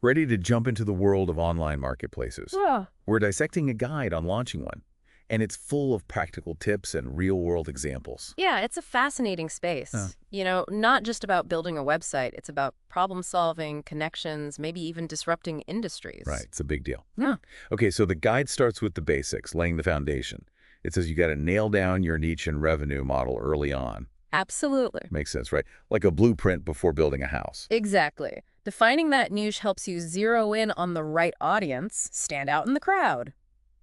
Ready to jump into the world of online marketplaces? Yeah. We're dissecting a guide on launching one, and it's full of practical tips and real-world examples. Yeah, it's a fascinating space. Huh. Not just about building a website. It's about problem solving, connections, maybe even disrupting industries. Right, it's a big deal. Yeah. Okay, so the guide starts with the basics, laying the foundation. It says you got to nail down your niche and revenue model early on. Absolutely. Makes sense, right? Like a blueprint before building a house. Exactly. Defining that niche helps you zero in on the right audience, stand out in the crowd.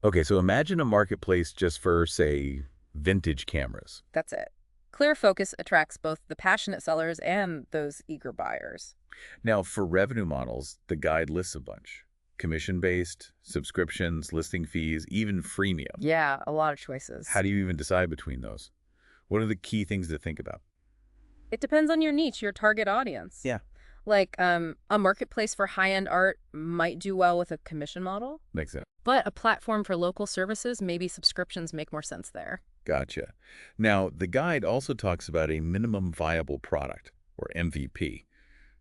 Okay, so imagine a marketplace just for, say, vintage cameras. That's it. Clear focus attracts both the passionate sellers and those eager buyers. Now, for revenue models, the guide lists a bunch. Commission-based, subscriptions, listing fees, even freemium. Yeah, a lot of choices. How do you even decide between those? What are the key things to think about? It depends on your niche, your target audience. Yeah. Like a marketplace for high-end art might do well with a commission model. Makes sense. But a platform for local services, maybe subscriptions make more sense there. Gotcha. Now, the guide also talks about a minimum viable product, or MVP.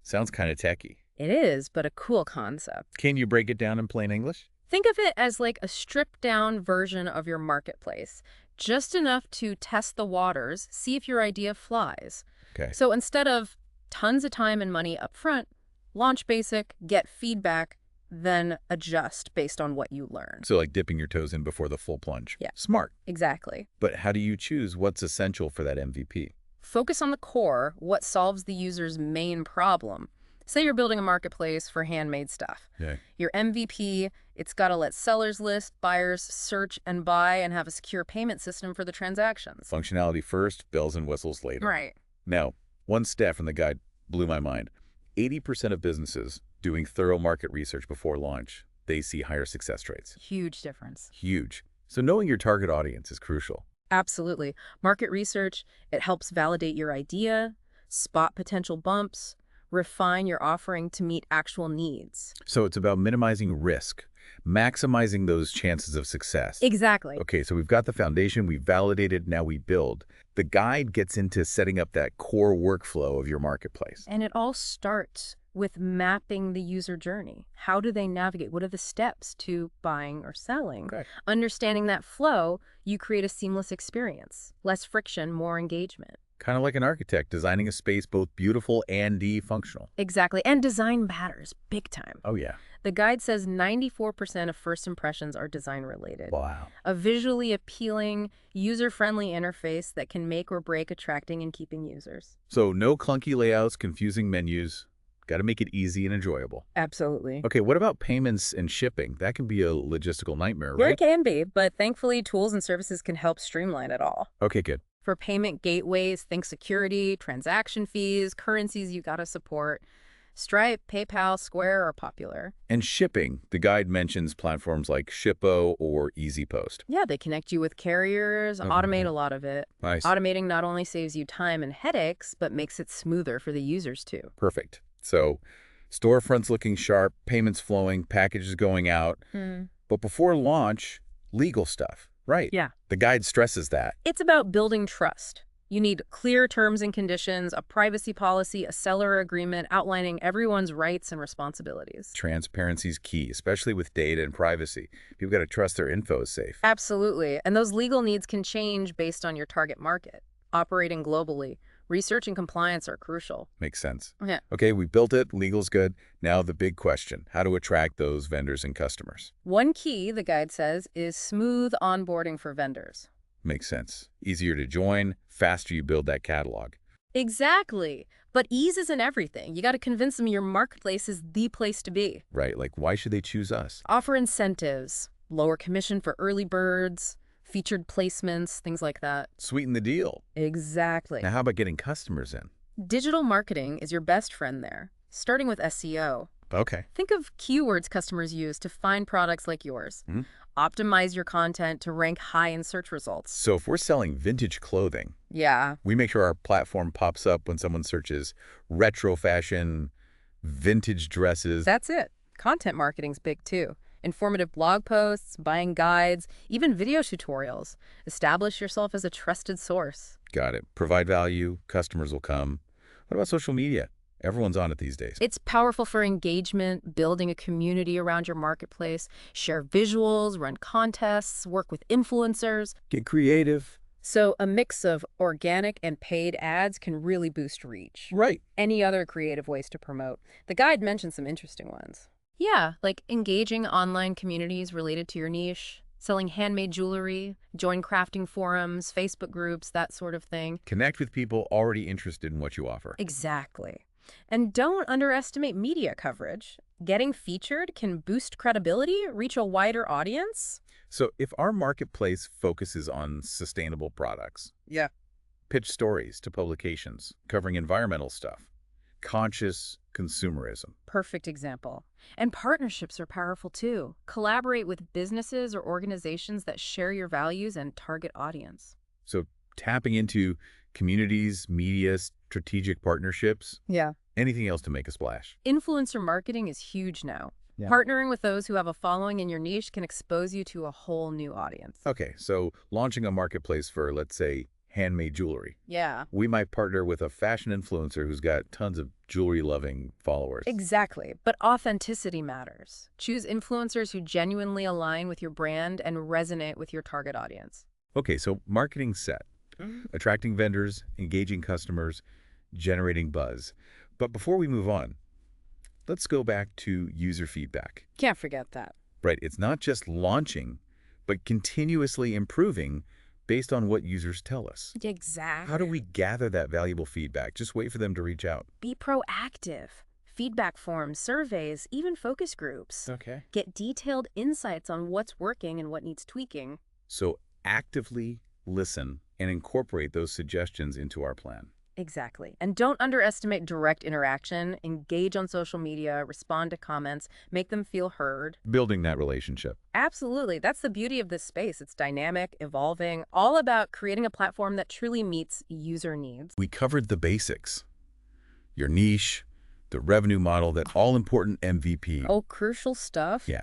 Sounds kind of techy. It is, but a cool concept. Can you break it down in plain English? Think of it as like a stripped-down version of your marketplace. Just enough to test the waters, see if your idea flies. Okay. So instead of tons of time and money up front, launch basic, get feedback, then adjust based on what you learn. So like dipping your toes in before the full plunge. Yeah. Smart. Exactly. But how do you choose what's essential for that MVP? Focus on the core, what solves the user's main problem. Say you're building a marketplace for handmade stuff. Yeah. Your MVP, it's got to let sellers list, buyers search and buy, and have a secure payment system for the transactions. Functionality first, bells and whistles later. Right. Now, one stat from the guide blew my mind. 80% of businesses doing thorough market research before launch, they see higher success rates. Huge difference. Huge. So knowing your target audience is crucial. Absolutely. Market research, it helps validate your idea, spot potential bumps, refine your offering to meet actual needs. So it's about minimizing risk, maximizing those chances of success. Exactly. Okay, so we've got the foundation, we've validated, now we build. The guide gets into setting up that core workflow of your marketplace. And it all starts with mapping the user journey. How do they navigate? What are the steps to buying or selling? Okay. Understanding that flow, you create a seamless experience. Less friction, more engagement. Kind of like an architect designing a space both beautiful and functional. Exactly. And design matters big time. Oh, yeah. The guide says 94% of first impressions are design related. Wow. A visually appealing, user-friendly interface that can make or break attracting and keeping users. So no clunky layouts, confusing menus. Got to make it easy and enjoyable. Absolutely. Okay, what about payments and shipping? That can be a logistical nightmare, Yeah, right? it can be, but thankfully tools and services can help streamline it all. Okay, good. For payment gateways, think security, transaction fees, currencies you gotta support. Stripe, PayPal, Square are popular. And shipping, the guide mentions platforms like Shippo or EasyPost. Yeah, they connect you with carriers, automate a lot of it. Nice. Automating not only saves you time and headaches, but makes it smoother for the users too. Perfect. So storefronts looking sharp, payments flowing, packages going out. But before launch, legal stuff. Right. Yeah. The guide stresses that. It's about building trust. You need clear terms and conditions, a privacy policy, a seller agreement outlining everyone's rights and responsibilities. Transparency is key, especially with data and privacy. People got to trust their info is safe. Absolutely. And those legal needs can change based on your target market. Operating globally, research and compliance are crucial. Makes sense. Yeah. Okay, we built it. Legal's good. Now the big question, how to attract those vendors and customers? One key, the guide says, is smooth onboarding for vendors. Makes sense. Easier to join, faster you build that catalog. Exactly. But ease isn't everything. You got to convince them your marketplace is the place to be. Right, like why should they choose us? Offer incentives, lower commission for early birds, featured placements, things like that. Sweeten the deal. Exactly. Now how about getting customers in? Digital marketing is your best friend there, starting with SEO. Okay. Think of keywords customers use to find products like yours. Optimize your content to rank high in search results. So if we're selling vintage clothing, Yeah. we make sure our platform pops up when someone searches retro fashion, vintage dresses. That's it. Content marketing's big too. Informative blog posts, buying guides, even video tutorials. Establish yourself as a trusted source. Got it. Provide value, customers will come. What about social media? Everyone's on it these days. It's powerful for engagement, building a community around your marketplace, share visuals, run contests, work with influencers. Get creative. So a mix of organic and paid ads can really boost reach. Right. Any other creative ways to promote? The guide mentioned some interesting ones. Yeah, like engaging online communities related to your niche, selling handmade jewelry, join crafting forums, Facebook groups, that sort of thing. Connect with people already interested in what you offer. Exactly. And don't underestimate media coverage. Getting featured can boost credibility, reach a wider audience. So if our marketplace focuses on sustainable products, pitch stories to publications covering environmental stuff, conscious consumerism. Perfect example. And partnerships are powerful too. Collaborate with businesses or organizations that share your values and target audience. So tapping into communities, media, strategic partnerships, Yeah. anything else to make a splash. Influencer marketing is huge now. Yeah. Partnering with those who have a following in your niche can expose you to a whole new audience. Okay, so launching a marketplace for, let's say, handmade jewelry. Yeah. We might partner with a fashion influencer who's got tons of jewelry-loving followers. Exactly. But authenticity matters. Choose influencers who genuinely align with your brand and resonate with your target audience. Okay, so marketing set. Attracting vendors, engaging customers, generating buzz. But before we move on, let's go back to user feedback. Can't forget that. Right, it's not just launching, but continuously improving based on what users tell us. Exactly. How do we gather that valuable feedback? Just wait for them to reach out. Be proactive. Feedback forms, surveys, even focus groups. Okay. Get detailed insights on what's working and what needs tweaking. So actively listen and incorporate those suggestions into our plan. Exactly. And don't underestimate direct interaction. Engage on social media, respond to comments, make them feel heard. Building that relationship. Absolutely. That's the beauty of this space. It's dynamic, evolving, all about creating a platform that truly meets user needs. We covered the basics. Your niche, the revenue model, that all-important MVP. Oh, crucial stuff. Yeah.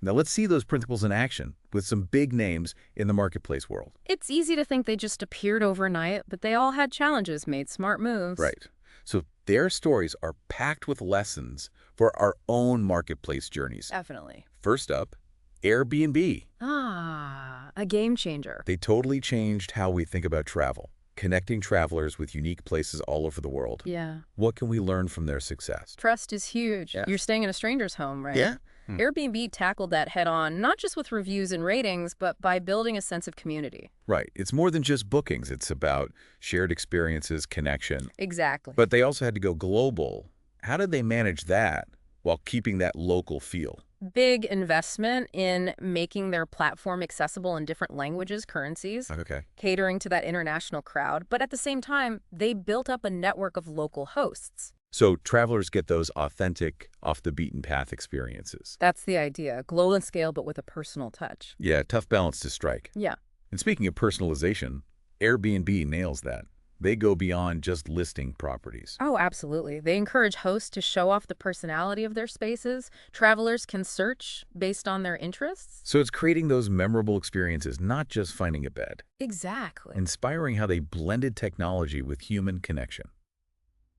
Now let's see those principles in action with some big names in the marketplace world. It's easy to think they just appeared overnight, but they all had challenges, made smart moves. Right. So their stories are packed with lessons for our own marketplace journeys. Definitely. First up, Airbnb. Ah, a game changer. They totally changed how we think about travel, connecting travelers with unique places all over the world. Yeah. What can we learn from their success? Trust is huge. Yeah. You're staying in a stranger's home, right? Yeah. Airbnb tackled that head on, not just with reviews and ratings, but by building a sense of community. Right. It's more than just bookings. It's about shared experiences, connection. Exactly. But they also had to go global. How did they manage that while keeping that local feel? Big investment in making their platform accessible in different languages, currencies, Okay. catering to that international crowd. But at the same time, they built up a network of local hosts. So travelers get those authentic, off-the-beaten-path experiences. That's the idea. Global in scale, but with a personal touch. Yeah, tough balance to strike. Yeah. And speaking of personalization, Airbnb nails that. They go beyond just listing properties. Oh, absolutely. They encourage hosts to show off the personality of their spaces. Travelers can search based on their interests. So it's creating those memorable experiences, not just finding a bed. Exactly. Inspiring how they blended technology with human connection.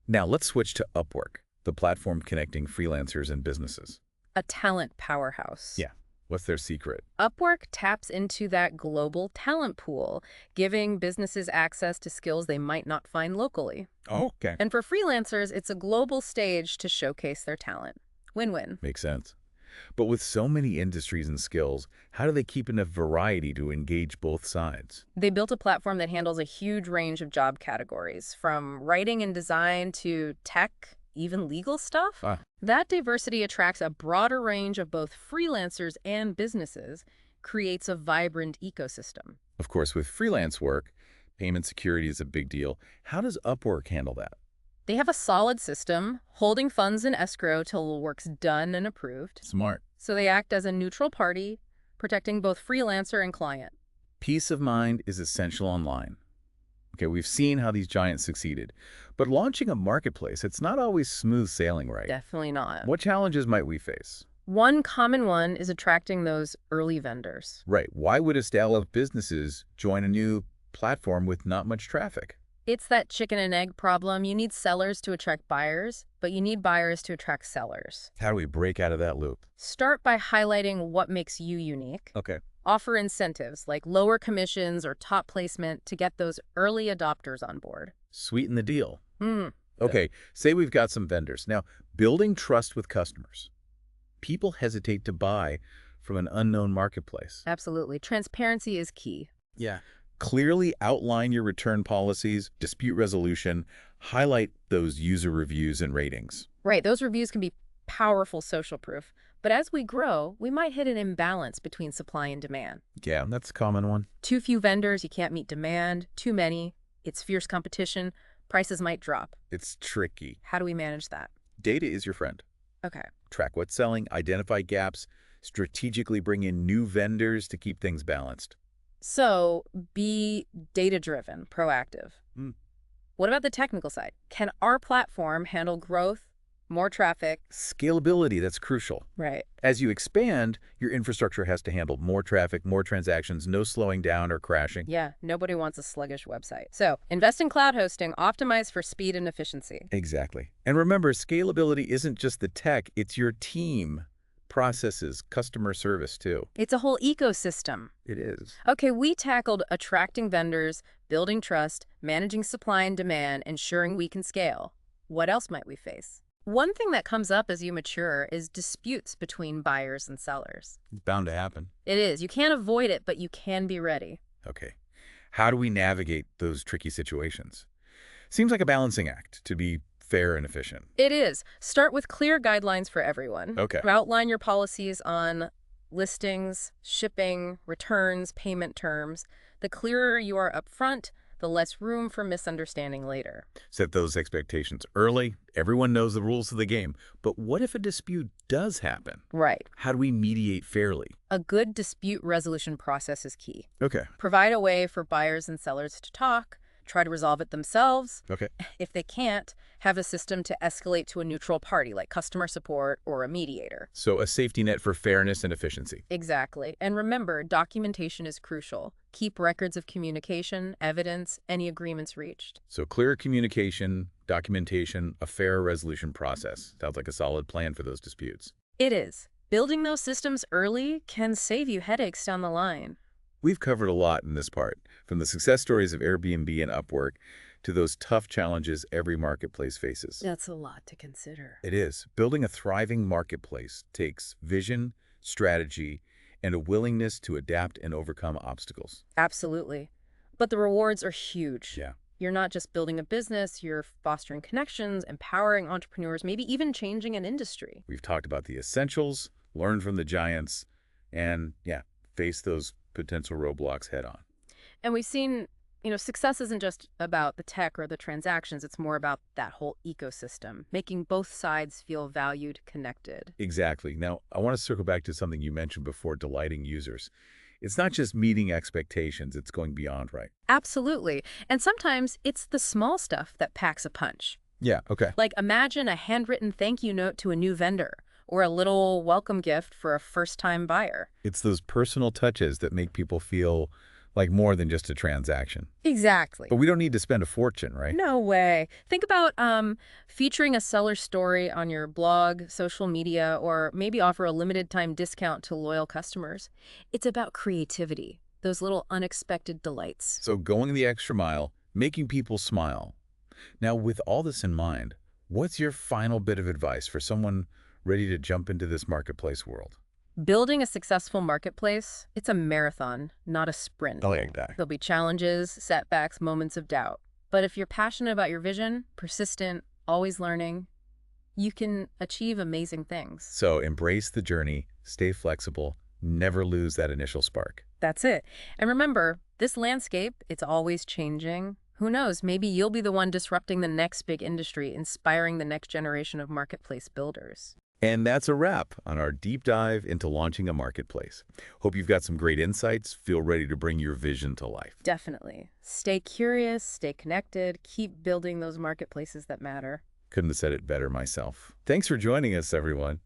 Now let's switch to Upwork, the platform connecting freelancers and businesses. A talent powerhouse. Yeah. What's their secret? Upwork taps into that global talent pool, giving businesses access to skills they might not find locally. Oh, okay. And for freelancers, it's a global stage to showcase their talent. Win-win. Makes sense. But with so many industries and skills, how do they keep enough variety to engage both sides? They built a platform that handles a huge range of job categories, from writing and design to tech, even legal stuff. That diversity attracts a broader range of both freelancers and businesses, creates a vibrant ecosystem. Of course, with freelance work, payment security is a big deal. How does Upwork handle that? They have a solid system, holding funds in escrow till the work's done and approved. Smart. So they act as a neutral party, protecting both freelancer and client. Peace of mind is essential online. Okay, we've seen how these giants succeeded. But launching a marketplace, it's not always smooth sailing, right? Definitely not. What challenges might we face? One common one is attracting those early vendors. Right. Why would established businesses join a new platform with not much traffic? It's that chicken and egg problem. You need sellers to attract buyers, but you need buyers to attract sellers. How do we break out of that loop? Start by highlighting what makes you unique. Okay. Offer incentives like lower commissions or top placement to get those early adopters on board. Sweeten the deal. Okay, say we've got some vendors. Now, building trust with customers. People hesitate to buy from an unknown marketplace. Absolutely. Transparency is key. Yeah. Clearly outline your return policies, dispute resolution, highlight those user reviews and ratings. Right. Those reviews can be powerful social proof. But as we grow, we might hit an imbalance between supply and demand. Yeah, that's a common one. Too few vendors, you can't meet demand. Too many, it's fierce competition. Prices might drop. It's tricky. How do we manage that? Data is your friend. Okay. Track what's selling, identify gaps, strategically bring in new vendors to keep things balanced. So be data-driven, proactive. What about the technical side? Can our platform handle growth, more traffic? Scalability, that's crucial. Right. As you expand, your infrastructure has to handle more traffic, more transactions, no slowing down or crashing. Yeah, nobody wants a sluggish website. So invest in cloud hosting, optimize for speed and efficiency. Exactly. And remember, scalability isn't just the tech, it's your team, processes, customer service too. It's a whole ecosystem. It is. Okay, we tackled attracting vendors, building trust, managing supply and demand, ensuring we can scale. What else might we face? One thing that comes up as you mature is disputes between buyers and sellers. It's bound to happen. It is. You can't avoid it, but you can be ready. Okay. How do we navigate those tricky situations? Seems like a balancing act to be fair and efficient. It is. Start with clear guidelines for everyone. Okay. Outline your policies on listings, shipping, returns, payment terms. The clearer you are upfront, the less room for misunderstanding later. Set those expectations early. Everyone knows the rules of the game. But what if a dispute does happen? Right. How do we mediate fairly? A good dispute resolution process is key. Okay. Provide a way for buyers and sellers to talk, try to resolve it themselves. Okay. If they can't, have a system to escalate to a neutral party like customer support or a mediator. So a safety net for fairness and efficiency. Exactly. And remember, documentation is crucial. Keep records of communication, evidence, any agreements reached. So clear communication, documentation, a fair resolution process. Sounds like a solid plan for those disputes. It is. Building those systems early can save you headaches down the line. We've covered a lot in this part, from the success stories of Airbnb and Upwork to those tough challenges every marketplace faces. That's a lot to consider. It is. Building a thriving marketplace takes vision, strategy, and a willingness to adapt and overcome obstacles. Absolutely. But the rewards are huge. Yeah. You're not just building a business, you're fostering connections, empowering entrepreneurs, maybe even changing an industry. We've talked about the essentials, learn from the giants, and, face those potential roadblocks head on. And we've seen, success isn't just about the tech or the transactions. It's more about that whole ecosystem, making both sides feel valued, connected. Exactly. Now, I want to circle back to something you mentioned before, delighting users. It's not just meeting expectations, it's going beyond, right? Absolutely. And sometimes it's the small stuff that packs a punch. Yeah, okay. Like imagine a handwritten thank you note to a new vendor, or a little welcome gift for a first-time buyer. It's those personal touches that make people feel like more than just a transaction. Exactly. But we don't need to spend a fortune, right? No way. Think about featuring a seller story on your blog, social media, or maybe offer a limited-time discount to loyal customers. It's about creativity, those little unexpected delights. So going the extra mile, making people smile. Now, with all this in mind, what's your final bit of advice for someone ready to jump into this marketplace world? Building a successful marketplace, it's a marathon, not a sprint. I like that. There'll be challenges, setbacks, moments of doubt. But if you're passionate about your vision, persistent, always learning, you can achieve amazing things. So embrace the journey, stay flexible, never lose that initial spark. That's it. And remember, this landscape, it's always changing. Who knows, maybe you'll be the one disrupting the next big industry, inspiring the next generation of marketplace builders. And that's a wrap on our deep dive into launching a marketplace. Hope you've got some great insights. Feel ready to bring your vision to life. Definitely. Stay curious, stay connected, keep building those marketplaces that matter. Couldn't have said it better myself. Thanks for joining us, everyone.